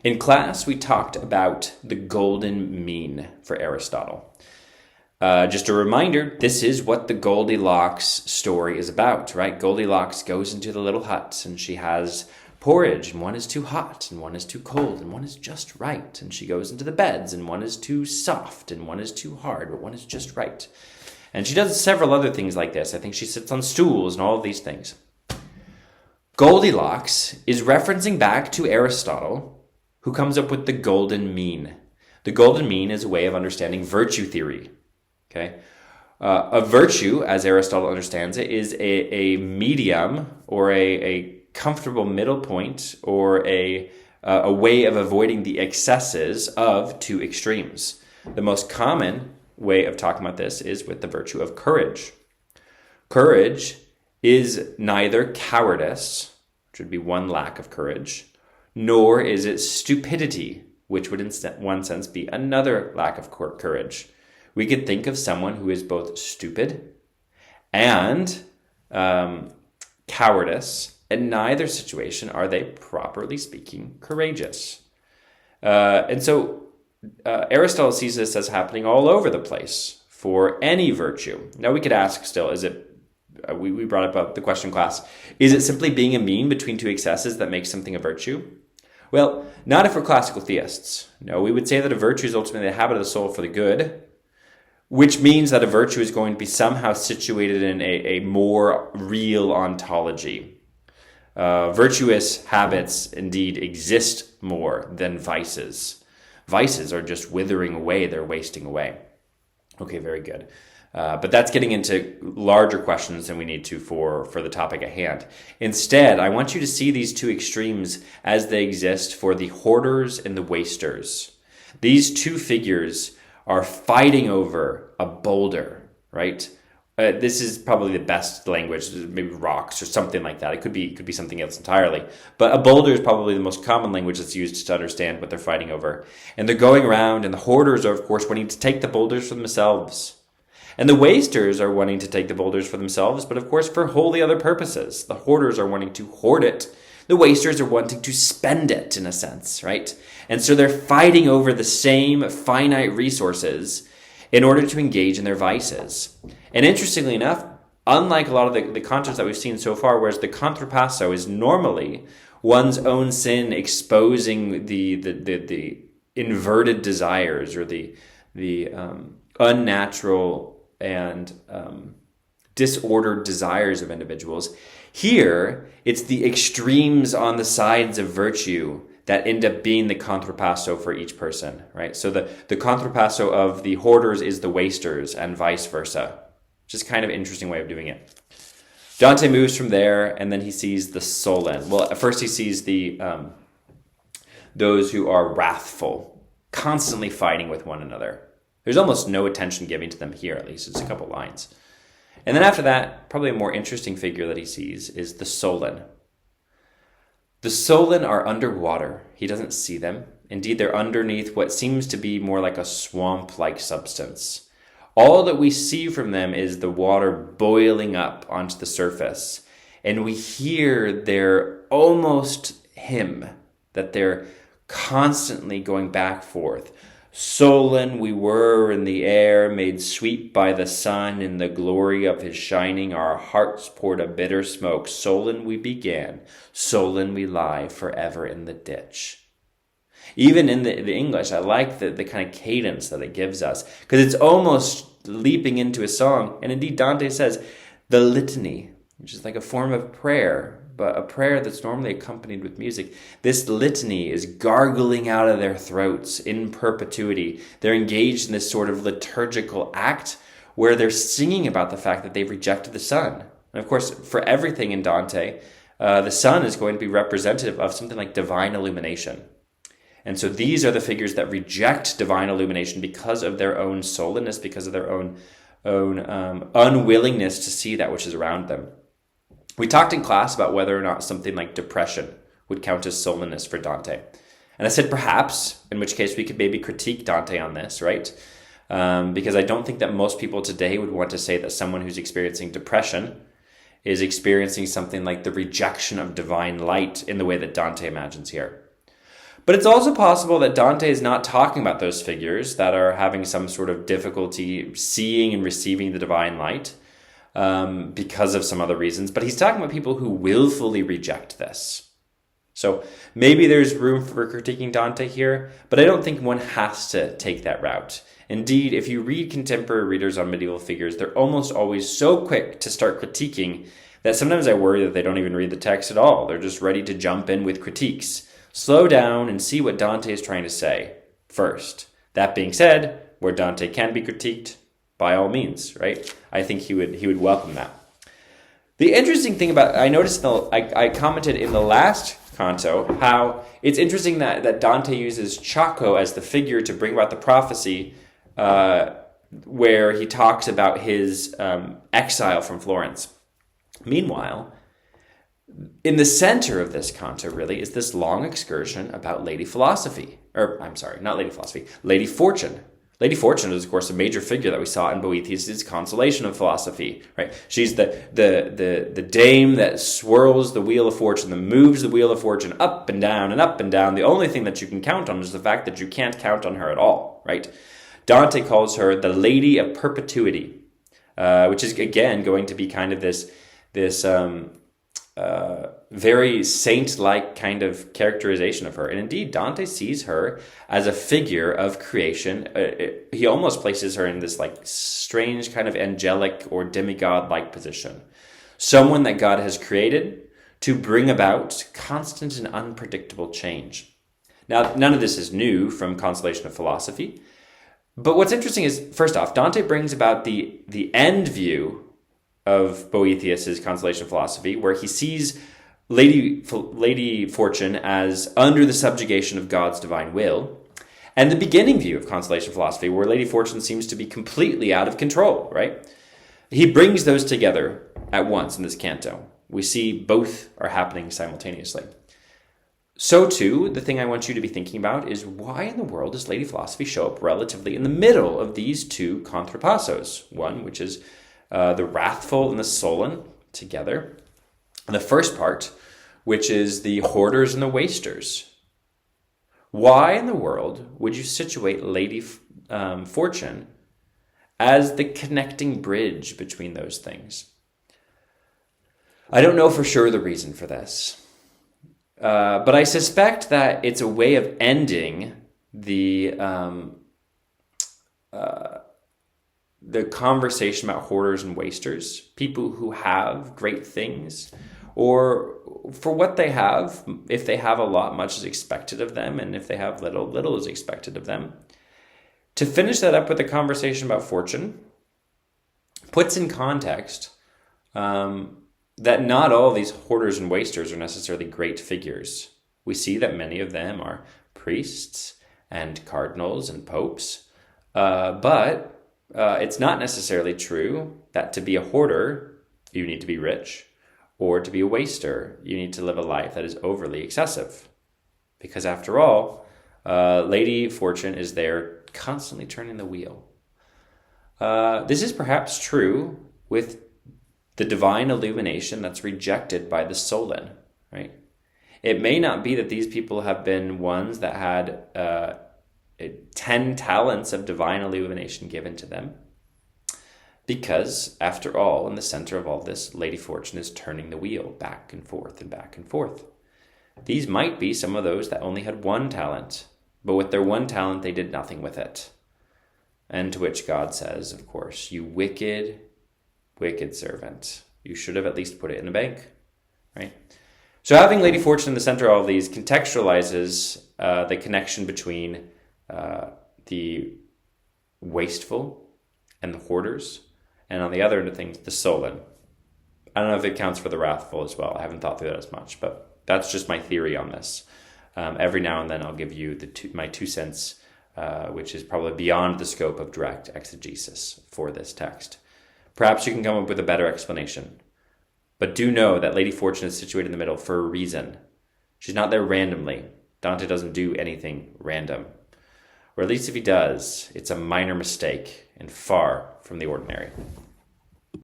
In class, we talked about the golden mean for Aristotle. Just a reminder, this is what the Goldilocks story is about, right? Goldilocks goes into the little hut and she has porridge, and one is too hot and one is too cold and one is just right. And she goes into the beds and one is too soft and one is too hard, but one is just right. And she does several other things like this. I think she sits on stools and all of these things. Goldilocks is referencing back to Aristotle, who comes up with the golden mean. The golden mean is a way of understanding virtue theory. Okay, a virtue, as Aristotle understands it, is a medium or a comfortable middle point or a way of avoiding the excesses of two extremes. The most common way of talking about this is with the virtue of courage. Courage is neither cowardice, which would be one lack of courage, nor is it stupidity, which would in one sense be another lack of courage. We could think of someone who is both stupid and cowardice. In neither situation are they, properly speaking, courageous. And so Aristotle sees this as happening all over the place for any virtue. Now we could ask still, is it, we brought up the question class, is it simply being a mean between two excesses that makes something a virtue? Well, not if we're classical theists. No, we would say that a virtue is ultimately a habit of the soul for the good, which means that a virtue is going to be somehow situated in a more real ontology. Virtuous habits indeed exist more than vices. Vices are just withering away, they're wasting away. Okay, very good. But that's getting into larger questions than we need to for the topic at hand. Instead, I want you to see these two extremes as they exist for the hoarders and the wasters. These two figures are fighting over a boulder, right? This is probably the best language, maybe rocks or something like that. It could be something else entirely. But a boulder is probably the most common language that's used to understand what they're fighting over. And they're going around, and the hoarders are, of course, wanting to take the boulders for themselves. And the wasters are wanting to take the boulders for themselves, but of course for wholly other purposes. The hoarders are wanting to hoard it. The wasters are wanting to spend it, in a sense, right? And so they're fighting over the same finite resources in order to engage in their vices. And interestingly enough, unlike a lot of the concepts that we've seen so far, whereas the contrapasso is normally one's own sin exposing the inverted desires or the unnatural and disordered desires of individuals. Here, it's the extremes on the sides of virtue that end up being the contrapasso for each person, right? So the contrapasso of the hoarders is the wasters and vice versa. Just kind of interesting way of doing it. Dante moves from there, and then he sees the sullen. Well, at first he sees those who are wrathful, constantly fighting with one another. There's almost no attention given to them here, at least. It's a couple lines. And then after that, probably a more interesting figure that he sees is the sullen. The sullen are underwater. He doesn't see them. Indeed, they're underneath what seems to be more like a swamp-like substance. All that we see from them is the water boiling up onto the surface. And we hear their almost hymn, that they're constantly going back forth. Sullen we were in the air, made sweet by the sun. In the glory of his shining, our hearts poured a bitter smoke. Sullen we began, sullen we lie forever in the ditch. Even in the English, I like the kind of cadence that it gives us, because it's almost leaping into a song. And indeed, Dante says the litany, which is like a form of prayer, but a prayer that's normally accompanied with music. This litany is gargling out of their throats in perpetuity. They're engaged in this sort of liturgical act where they're singing about the fact that they've rejected the sun. And of course, for everything in Dante, the sun is going to be representative of something like divine illumination. And so these are the figures that reject divine illumination because of their own sullenness, because of their own unwillingness to see that which is around them. We talked in class about whether or not something like depression would count as sullenness for Dante. And I said perhaps, in which case we could maybe critique Dante on this, right? Because I don't think that most people today would want to say that someone who's experiencing depression is experiencing something like the rejection of divine light in the way that Dante imagines here. But it's also possible that Dante is not talking about those figures that are having some sort of difficulty seeing and receiving the divine light because of some other reasons. But he's talking about people who willfully reject this. So maybe there's room for critiquing Dante here, but I don't think one has to take that route. Indeed, if you read contemporary readers on medieval figures, they're almost always so quick to start critiquing that sometimes I worry that they don't even read the text at all. They're just ready to jump in with critiques. Slow down and see what Dante is trying to say first. That being said, where Dante can be critiqued, by all means, right? I think he would welcome that. The interesting thing about, I noticed, I commented in the last canto, how it's interesting that Dante uses Ciacco as the figure to bring about the prophecy where he talks about his exile from Florence. Meanwhile, in the center of this canto, really, is this long excursion about Lady Fortune. Lady Fortune is, of course, a major figure that we saw in Boethius' Consolation of Philosophy, right? She's the dame that swirls the wheel of fortune, that moves the wheel of fortune up and down and up and down. The only thing that you can count on is the fact that you can't count on her at all, right? Dante calls her the Lady of Perpetuity, which is, again, going to be kind of this very saint-like kind of characterization of her. And indeed, Dante sees her as a figure of creation. He almost places her in this like strange kind of angelic or demigod-like position. Someone that God has created to bring about constant and unpredictable change. Now, none of this is new from Consolation of Philosophy. But what's interesting is, first off, Dante brings about the end view of Boethius' Consolation of Philosophy, where he sees Lady Fortune as under the subjugation of God's divine will, and the beginning view of Consolation of Philosophy, where Lady Fortune seems to be completely out of control, right? He brings those together at once in this canto. We see both are happening simultaneously. So too, the thing I want you to be thinking about is, why in the world does Lady Philosophy show up relatively in the middle of these two contrapassos? One, which is the wrathful and the sullen together. And the first part, which is the hoarders and the wasters. Why in the world would you situate Lady Fortune as the connecting bridge between those things? I don't know for sure the reason for this. But I suspect that it's a way of ending the conversation about hoarders and wasters, people who have great things, or for what they have. If they have a lot, much is expected of them, and if they have little, little is expected of them. To finish that up with a conversation about fortune puts in context that not all these hoarders and wasters are necessarily great figures. We see that many of them are priests and cardinals and popes, but it's not necessarily true that to be a hoarder, you need to be rich, or to be a waster, you need to live a life that is overly excessive. Because after all, Lady Fortune is there constantly turning the wheel. This is perhaps true with the divine illumination that's rejected by the Solon, right? It may not be that these people have been ones that had 10 talents of divine illumination given to them, because, after all, in the center of all this, Lady Fortune is turning the wheel back and forth and back and forth. These might be some of those that only had one talent, but with their one talent, they did nothing with it. And to which God says, of course, "You wicked, wicked servant. You should have at least put it in a bank," right? So having Lady Fortune in the center of all of these contextualizes the connection between the wasteful and the hoarders, and on the other end of things, the sullen. I don't know if it counts for the wrathful as well. I haven't thought through that as much, but that's just my theory on this. Every now and then I'll give you my 2 cents, which is probably beyond the scope of direct exegesis for this text. Perhaps you can come up with a better explanation. But do know that Lady Fortune is situated in the middle for a reason. She's not there randomly. Dante doesn't do anything random. Or at least if he does, it's a minor mistake and far from the ordinary.